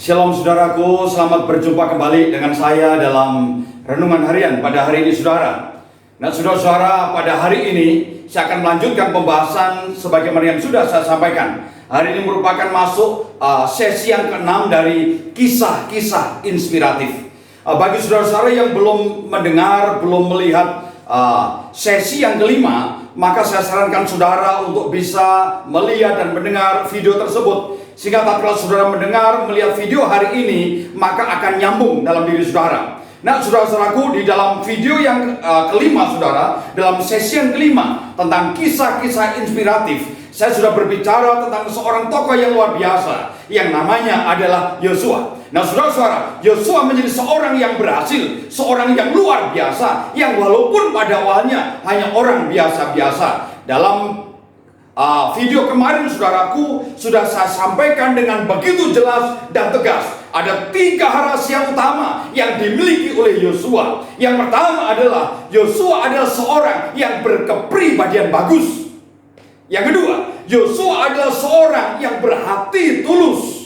Shalom saudaraku, selamat berjumpa kembali dengan saya dalam Renungan Harian pada hari ini saudara. Nah saudara-saudara, pada hari ini saya akan melanjutkan pembahasan sebagaimana yang sudah saya sampaikan. Hari ini merupakan masuk sesi yang ke-6 dari kisah-kisah inspiratif. Bagi saudara-saudara yang belum mendengar, belum melihat sesi yang kelima, maka saya sarankan saudara untuk bisa melihat dan mendengar video tersebut, sehingga tatkala saudara mendengar, melihat video hari ini, maka akan nyambung dalam diri saudara. Nah saudara-saudaraku, di dalam video yang kelima saudara, dalam sesi yang kelima tentang kisah-kisah inspiratif, saya sudah berbicara tentang seorang tokoh yang luar biasa yang namanya adalah Yosua. Nah saudara-saudara, Yosua menjadi seorang yang berhasil, seorang yang luar biasa, yang walaupun pada awalnya hanya orang biasa-biasa. Dalam video kemarin saudaraku, sudah saya sampaikan dengan begitu jelas dan tegas. Ada 3 rahasia utama yang dimiliki oleh Yosua. Yang pertama adalah Yosua adalah seorang yang berkepribadian bagus. Yang kedua, Yosua adalah seorang yang berhati tulus.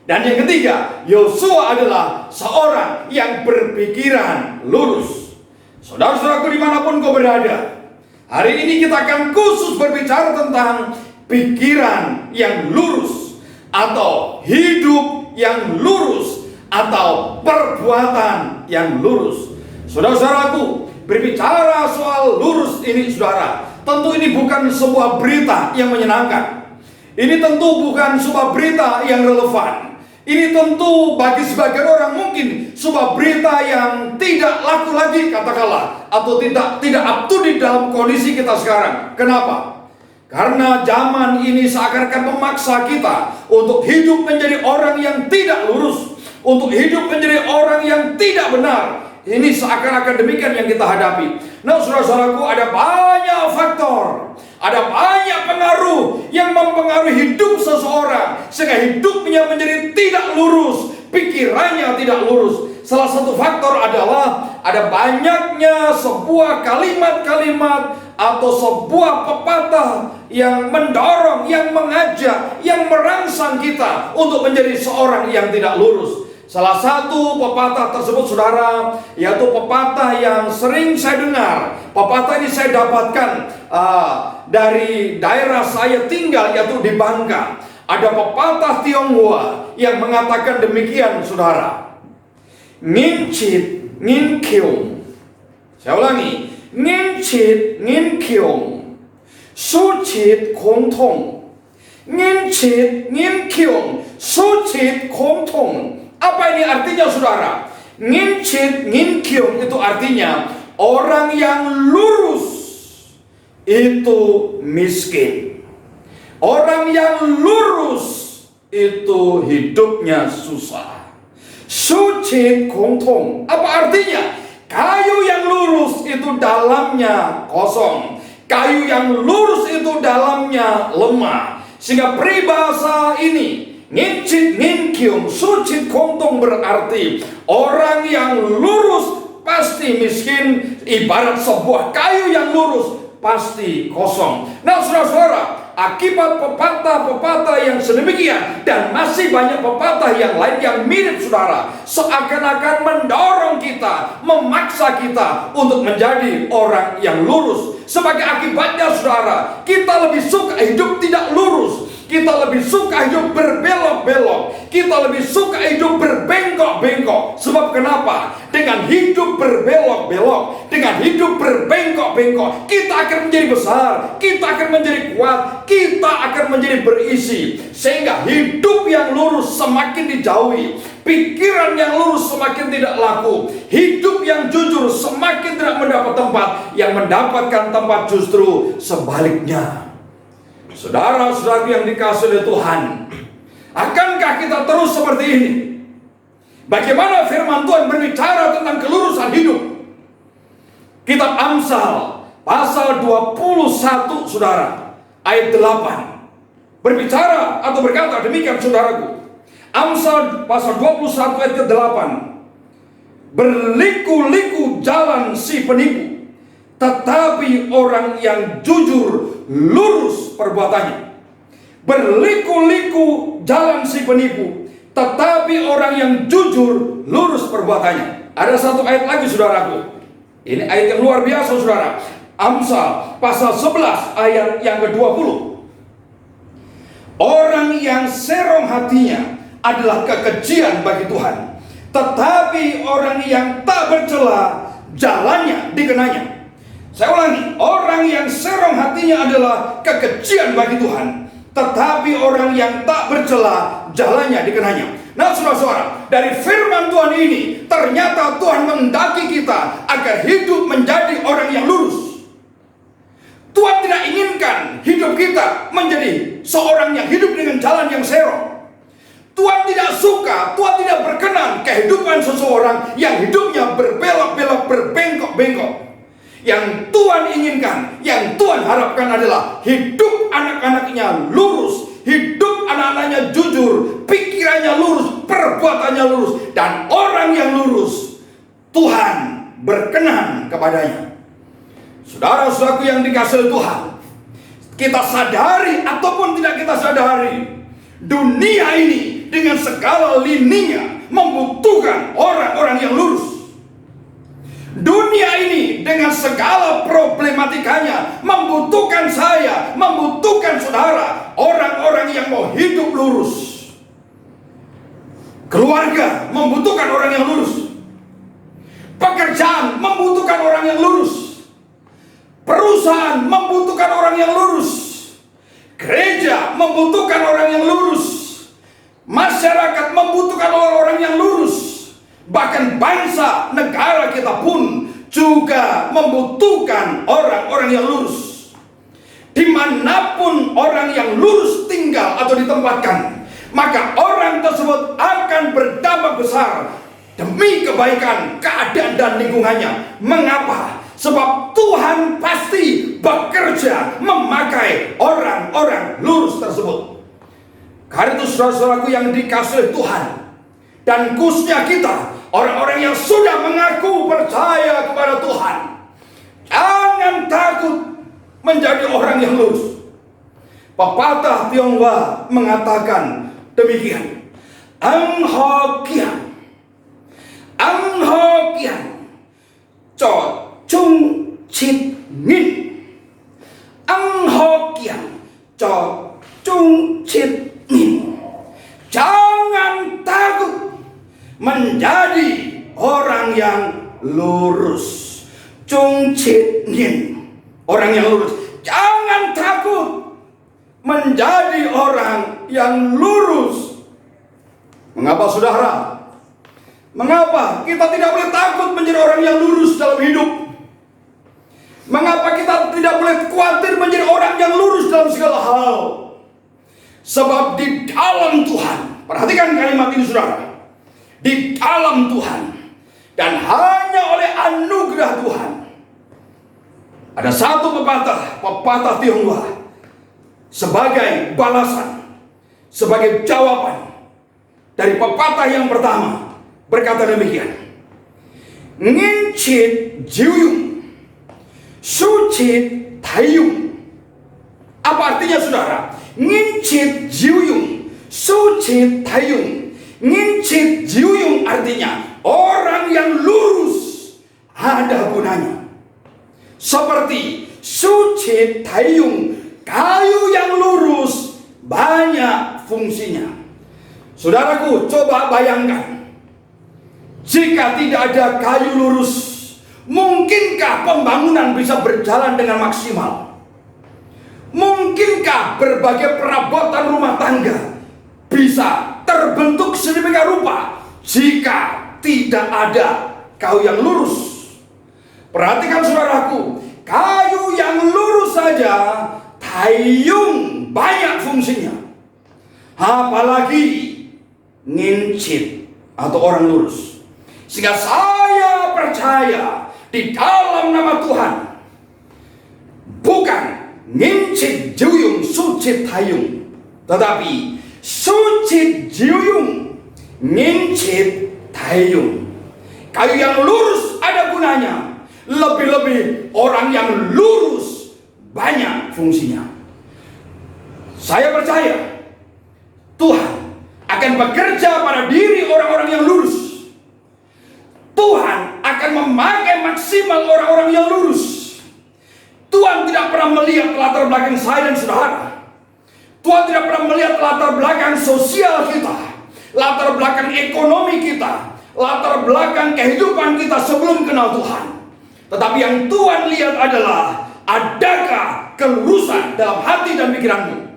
Dan yang ketiga, Yosua adalah seorang yang berpikiran lurus. Saudara-saudaraku dimanapun kau berada, hari ini kita akan khusus berbicara tentang pikiran yang lurus, atau hidup yang lurus, atau perbuatan yang lurus. Saudara-saudaraku, berbicara soal lurus ini saudara, tentu ini bukan sebuah berita yang menyenangkan. Ini tentu bukan sebuah berita yang relevan. Ini tentu bagi sebagian orang mungkin sebuah berita yang tidak laku lagi katakanlah, atau tidak up to date dalam kondisi kita sekarang. Kenapa? Karena zaman ini seakan-akan memaksa kita untuk hidup menjadi orang yang tidak lurus, untuk hidup menjadi orang yang tidak benar. Ini seakan-akan demikian yang kita hadapi. Nah saudara-saudaraku, ada banyak faktor, ada banyak pengaruh yang mempengaruhi hidup seseorang, sehingga hidupnya menjadi tidak lurus, pikirannya tidak lurus. Salah satu faktor adalah ada banyaknya sebuah kalimat-kalimat atau sebuah pepatah yang mendorong, yang mengajak, yang merangsang kita untuk menjadi seorang yang tidak lurus. Salah satu pepatah tersebut saudara, yaitu pepatah yang sering saya dengar. Pepatah ini saya dapatkan dari daerah saya tinggal, yaitu di Bangka. Ada pepatah Tionghoa yang mengatakan demikian saudara. Ngin chit ngin kiong. Saya ulangi. Ngin chit ngin kiong. Su chit kong tong. Ngin chit ngin kiong. Su chit kong tong. Apa ini artinya saudara? Ngin chit ngin kiong itu artinya orang yang lurus itu miskin. Orang yang lurus itu hidupnya susah. Su chit kong tong. Apa artinya? Kayu yang lurus itu dalamnya kosong. Kayu yang lurus itu dalamnya lemah. Sehingga peribahasa ini, ngin chit ngin kiong, su chit kong tong, berarti orang yang lurus pasti miskin. Ibarat sebuah kayu yang lurus pasti kosong. Nah saudara-saudara, akibat pepatah-pepatah yang sedemikian, dan masih banyak pepatah yang lain yang mirip saudara, seakan-akan mendorong kita, memaksa kita untuk menjadi orang yang lurus. Sebagai akibatnya saudara, kita lebih suka hidup tidak lurus. Kita lebih suka hidup berbelok-belok. Kita lebih suka hidup berbengkok-bengkok. Sebab kenapa? Dengan hidup berbelok-belok, dengan hidup berbengkok-bengkok, kita akan menjadi besar, kita akan menjadi kuat, kita akan menjadi berisi. Sehingga hidup yang lurus semakin dijauhi, pikiran yang lurus semakin tidak laku, hidup yang jujur semakin tidak mendapat tempat, yang mendapatkan tempat justru sebaliknya. Saudara-saudara yang dikasihi oleh Tuhan, akankah kita terus seperti ini? Bagaimana firman Tuhan berbicara tentang kelurusan hidup? Kitab Amsal pasal 21 saudara, ayat 8 berbicara atau berkata demikian saudaraku. Amsal pasal 21 ayat ke-8. Berliku-liku jalan si penipu, tetapi orang yang jujur lurus perbuatannya. Berliku-liku jalan si penipu, tetapi orang yang jujur lurus perbuatannya. Ada satu ayat lagi saudaraku. Ini ayat yang luar biasa saudara. Amsal pasal 11 ayat yang ke-20. Orang yang serong hatinya adalah kekejian bagi Tuhan, tetapi orang yang tak bercela jalannya dikenanya. Saya ulangi, orang yang serong hatinya adalah kekejian bagi Tuhan, tetapi orang yang tak bercela jalannya dikenanya. Nah saudara-saudara, dari firman Tuhan ini ternyata Tuhan menghendaki kita agar hidup menjadi orang yang lurus. Tuhan tidak inginkan hidup kita menjadi seorang yang hidup dengan jalan yang serong. Tuhan tidak suka, Tuhan tidak berkenan kehidupan seseorang yang hidupnya berbelok-belok, berbengkok-bengkok. Yang Tuhan inginkan, yang Tuhan harapkan adalah hidup anak-anaknya lurus, hidup anak-anaknya jujur, pikirannya lurus, perbuatannya lurus. Dan orang yang lurus, Tuhan berkenan kepadanya. Saudara-saudaraku yang dikasihi Tuhan, kita sadari ataupun tidak kita sadari, dunia ini dengan segala lininya membutuhkan orang-orang yang lurus. Dunia ini dengan segala problematikanya membutuhkan saya, membutuhkan saudara, orang-orang yang mau hidup lurus. Keluarga membutuhkan orang yang lurus. Pekerjaan membutuhkan orang yang lurus. Perusahaan membutuhkan orang yang lurus. Gereja membutuhkan orang yang lurus. Masyarakat membutuhkan orang-orang yang lurus. Bahkan bangsa, negara kita pun juga membutuhkan orang-orang yang lurus. Dimanapun orang yang lurus tinggal atau ditempatkan, maka orang tersebut akan berdampak besar demi kebaikan keadaan dan lingkungannya. Mengapa? Sebab Tuhan pasti bekerja memakai orang-orang lurus tersebut. Karena itu saudara-saudaraku yang dikasihi Tuhan, dan khususnya kita, orang-orang yang sudah mengaku percaya kepada Tuhan, jangan takut menjadi orang yang lurus. Pepatah Tionghoa mengatakan demikian. Ang ho kian, ang ho kian, cho chung chit ngin, ang ho kian, cho chung chit ngin. Jangan takut menjadi orang yang lurus. Chung chit ngin, orang yang lurus. Jangan takut menjadi orang yang lurus. Mengapa saudara? Mengapa kita tidak boleh takut menjadi orang yang lurus dalam hidup? Mengapa kita tidak boleh khawatir menjadi orang yang lurus dalam segala hal? Sebab di dalam Tuhan, perhatikan kalimat ini saudara, di dalam Tuhan dan hanya oleh anugerah Tuhan. Ada satu pepatah Tionghoa sebagai balasan, sebagai jawaban dari pepatah yang pertama, berkata demikian. Ngin chit jiuyung, su chit taiyung. Apa artinya saudara? Ngin chit jiuyung, su chit taiyung. Ngin chit jiuyung artinya orang yang lurus ada gunanya. Seperti su chit taiyung, kayu yang lurus banyak fungsinya. Saudaraku, coba bayangkan, jika tidak ada kayu lurus, mungkinkah pembangunan bisa berjalan dengan maksimal? Mungkinkah berbagai perabotan rumah tangga bisa terbentuk sedemikian rupa jika tidak ada kayu yang lurus? Perhatikan saudaraku, kayu yang lurus saja taiyung banyak fungsinya. Apalagi ngincit atau orang lurus. Sehingga saya percaya di dalam nama Tuhan, bukan ngincit jiuyung sucit taiyung, tetapi sucit jiuyung ngincit taiyung. Kayu yang lurus ada gunanya. Lebih-lebih orang yang lurus banyak fungsinya. Saya percaya Tuhan akan bekerja pada diri orang-orang yang lurus. Tuhan akan memakai maksimal orang-orang yang lurus. Tuhan tidak pernah melihat latar belakang saya dan saudara. Tuhan tidak pernah melihat latar belakang sosial kita, latar belakang ekonomi kita, latar belakang kehidupan kita sebelum kenal Tuhan. Tetapi yang Tuhan lihat adalah, adakah kelurusan dalam hati dan pikiranmu?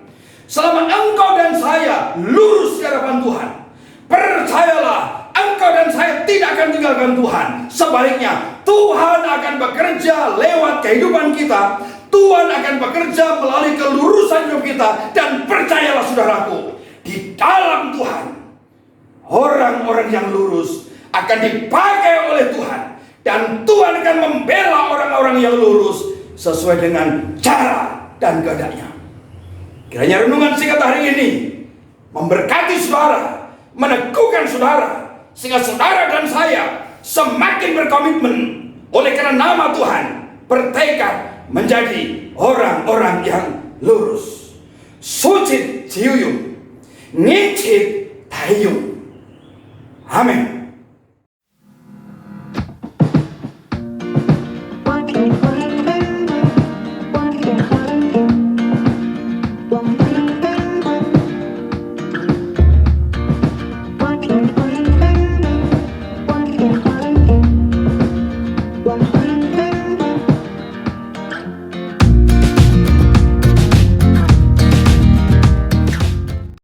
Selama engkau dan saya lurus di hadapan Tuhan, percayalah, engkau dan saya tidak akan tinggalkan Tuhan. Sebaliknya, Tuhan akan bekerja lewat kehidupan kita. Tuhan akan bekerja melalui kelurusan hidup kita. Dan percayalah saudaraku, di dalam Tuhan, orang-orang yang lurus akan dipakai oleh Tuhan. Dan Tuhan akan membela orang-orang yang lurus sesuai dengan cara dan kehendaknya. Kiranya renungan singkat hari ini memberkati saudara, meneguhkan saudara, sehingga saudara dan saya semakin berkomitmen oleh karena nama Tuhan, bertekad menjadi orang-orang yang lurus. Sucit Jiyuyung, Ngicit Taiyung. Amin.